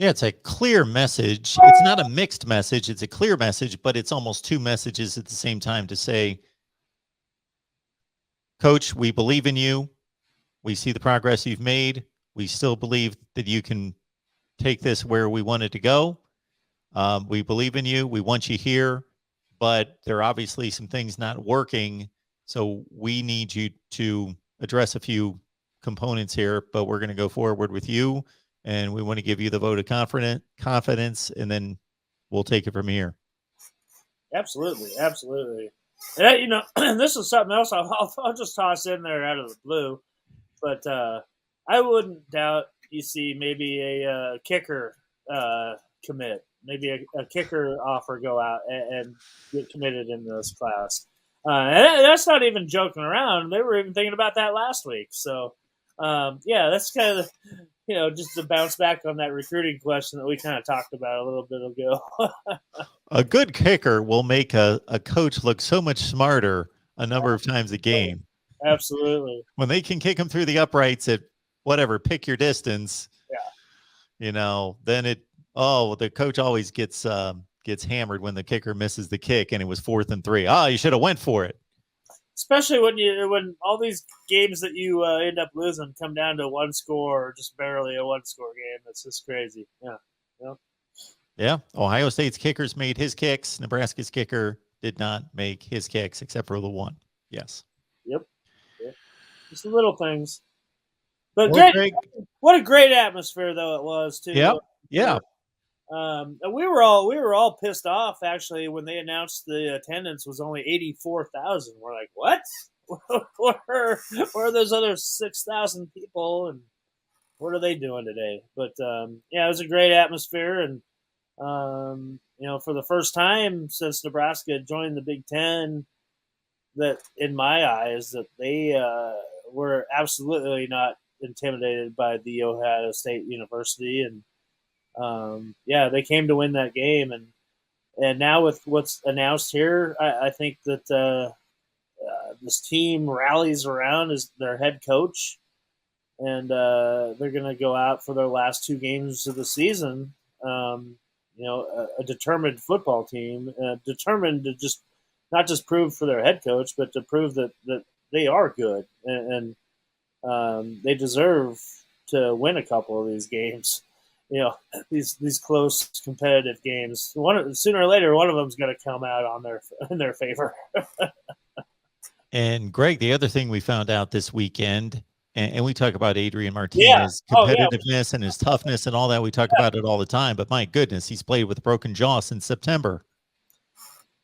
Yeah, it's a clear message. It's not a mixed message. It's a clear message, but it's almost two messages at the same time to say, Coach, we believe in you. We see the progress you've made. We still believe that you can take this where we want it to go. We believe in you. We want you here, but there are obviously some things not working. So we need you to address a few components here, but we're going to go forward with you. And we want to give you the vote of confidence, and then we'll take it from here. Absolutely. Absolutely. And, you know, this is something else I'll just toss in there out of the blue. But I wouldn't doubt you see maybe a kicker commit, maybe a kicker offer go out and get committed in this class. And that's not even joking around. They were even thinking about that last week. So, yeah, that's kind of, you know, just to bounce back on that recruiting question that we kind of talked about a little bit ago. A good kicker will make a coach look so much smarter a number of times a game. Absolutely. When they can kick them through the uprights at whatever, pick your distance. Yeah. You know, then the coach always gets hammered when the kicker misses the kick and it was 4th and 3. You should have went for it. Especially when all these games that you end up losing come down to one score or just barely a one-score game. That's just crazy. Yeah. Ohio State's kickers made his kicks. Nebraska's kicker did not make his kicks except for the one. Yes. Yep. Just the little things. But Well, great. What a great atmosphere though it was too. Yep. Yeah. And we were all pissed off actually when they announced the attendance was only 84,000. We're like, what? Where are those other 6,000 people, and what are they doing today? But yeah, it was a great atmosphere, and you know, for the first time since Nebraska joined the Big Ten, that in my eyes that they were absolutely not intimidated by the Ohio State University, and yeah, they came to win that game, and now with what's announced here, I think that this team rallies around as their head coach, and they're going to go out for their last 2 games of the season. You know, a determined football team, determined to just not just prove for their head coach, but to prove that they are good, and they deserve to win a couple of these games. You know, these close competitive games. Sooner or later, one of them's going to come out in their favor. And Greg, the other thing we found out this weekend, and we talk about Adrian Martinez's competitiveness and his toughness and all that. We talk about it all the time, but my goodness, he's played with a broken jaw since September.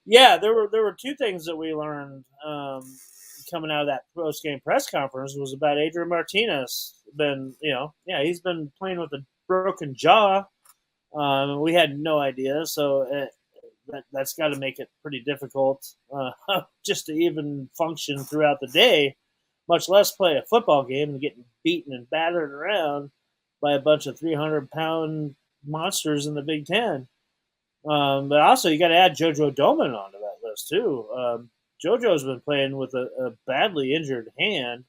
Yeah, there were 2 things that we learned coming out of that post-game press conference was about Adrian Martinez. He's been playing with a broken jaw. We had no idea, so that's got to make it pretty difficult just to even function throughout the day, much less play a football game and getting beaten and battered around by a bunch of 300-pound monsters in the Big Ten. But also, you got to add JoJo Domann onto that list too. JoJo's been playing with a badly injured hand,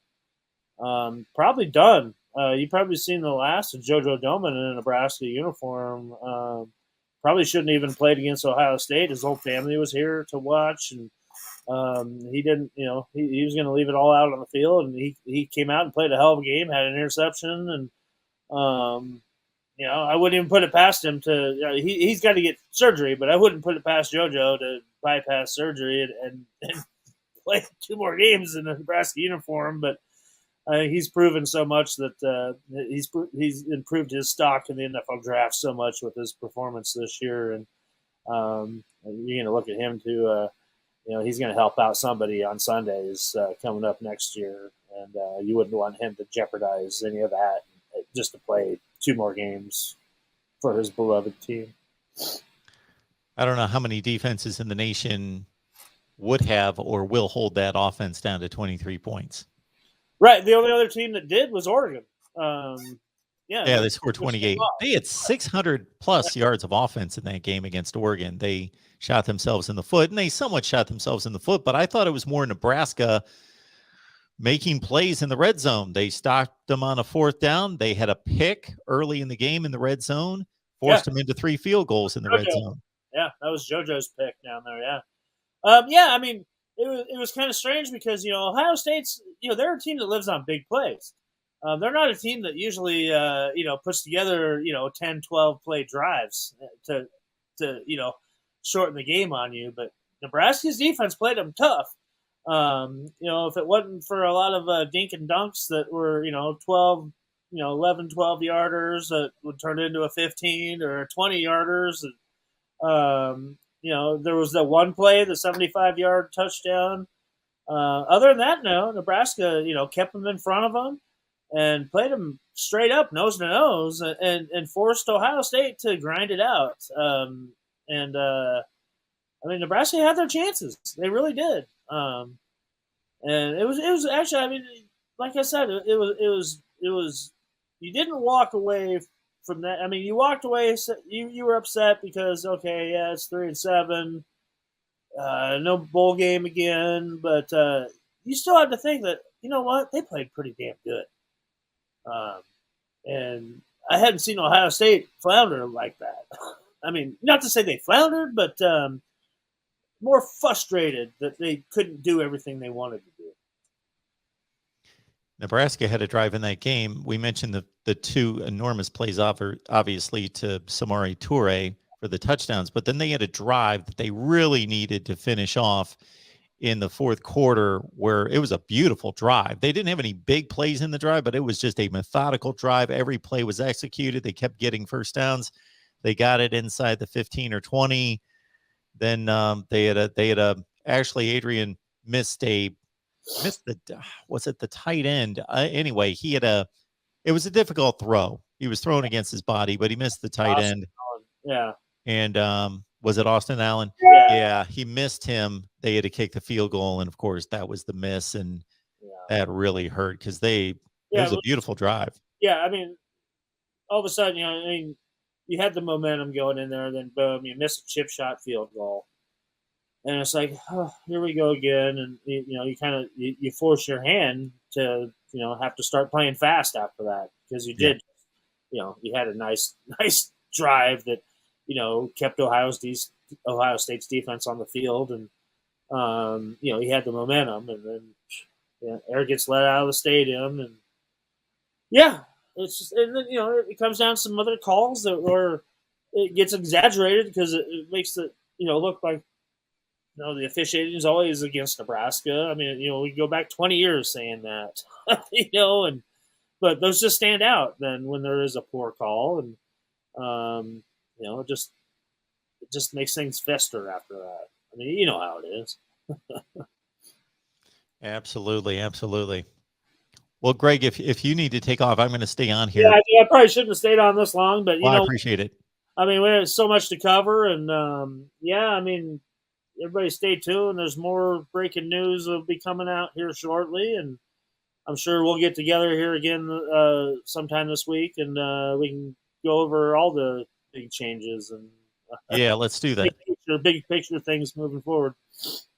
probably done. You've probably seen the last of JoJo Domann in a Nebraska uniform. Probably shouldn't even played against Ohio State. His whole family was here to watch, and he didn't. You know, he was going to leave it all out on the field, and he came out and played a hell of a game, had an interception, and you know, I wouldn't even put it past him to. You know, he's got to get surgery, but I wouldn't put it past JoJo to bypass surgery and play 2 more games in a Nebraska uniform. But he's proven so much that he's improved his stock in the NFL draft so much with his performance this year, and you're going to look at him too. You know, he's going to help out somebody on Sundays coming up next year, and you wouldn't want him to jeopardize any of that just to play 2 more games for his beloved team. I don't know how many defenses in the nation would have or will hold that offense down to 23 points. Right. The only other team that did was Oregon. Yeah, they scored 28. They had 600-plus yards of offense in that game against Oregon. They shot themselves in the foot, and they somewhat shot themselves in the foot, but I thought it was more Nebraska making plays in the red zone. They stopped them on a 4th down. They had a pick early in the game in the red zone. forced him into 3 field goals in the red JoJo. zone. Yeah, that was JoJo's pick down there. Yeah. Yeah, I mean, it was kind of strange because Ohio State's they're a team that lives on big plays. They're not a team that usually puts together 10, 12 play drives to shorten the game on you. But Nebraska's defense played them tough. If it wasn't for a lot of dink and dunks that were 12, 11, 12 yarders that would turn into a 15 or a 20 yarders. There was the one play, the 75-yard touchdown. Other than that, no, Nebraska, kept them in front of them and played them straight up, nose to nose, and forced Ohio State to grind it out. Nebraska had their chances; they really did. And it was actually, I mean, like I said, it was. You didn't walk away from that. I mean, you walked away. You were upset because it's 3-7. No bowl game again, but you still had to think that what, they played pretty damn good. And I hadn't seen Ohio State flounder like that. I mean, not to say they floundered, but more frustrated that they couldn't do everything they wanted to do. Nebraska had a drive in that game. We mentioned the 2 enormous plays obviously to Samori Toure for the touchdowns, but then they had a drive that they really needed to finish off in the fourth quarter where it was a beautiful drive. They didn't have any big plays in the drive, but it was just a methodical drive. Every play was executed. They kept getting first downs. They got it inside the 15 or 20. Then actually Adrian missed the tight end. Anyway, it was a difficult throw. He was thrown against his body, but he missed the tight end. Yeah. And was it Austin Allen? Yeah, he missed him. They had to kick the field goal, and of course that was the miss, and that really hurt because it was a beautiful drive. Yeah, I mean, all of a sudden, you had the momentum going in there, then boom, you miss a chip shot field goal, and it's like, oh, here we go again, and you kind of you force your hand to have to start playing fast after that because you did, you had a nice drive that kept Ohio State's defense on the field, and he had the momentum, and then air gets let out of the stadium, and it's just, and then it comes down to some other calls where it gets exaggerated because it makes it look like the officiating is always against Nebraska. I mean, we go back 20 years saying that, but those just stand out then when there is a poor call, and it just makes things fester after that. I mean, you know how it is. Absolutely. Well, Greg, if you need to take off, I'm going to stay on here. Yeah, I probably shouldn't have stayed on this long, but I appreciate it. I mean, we have so much to cover, and I mean, everybody stay tuned. There's more breaking news will be coming out here shortly, and I'm sure we'll get together here again sometime this week, and we can go over all the big changes and let's do that. Big picture things moving forward.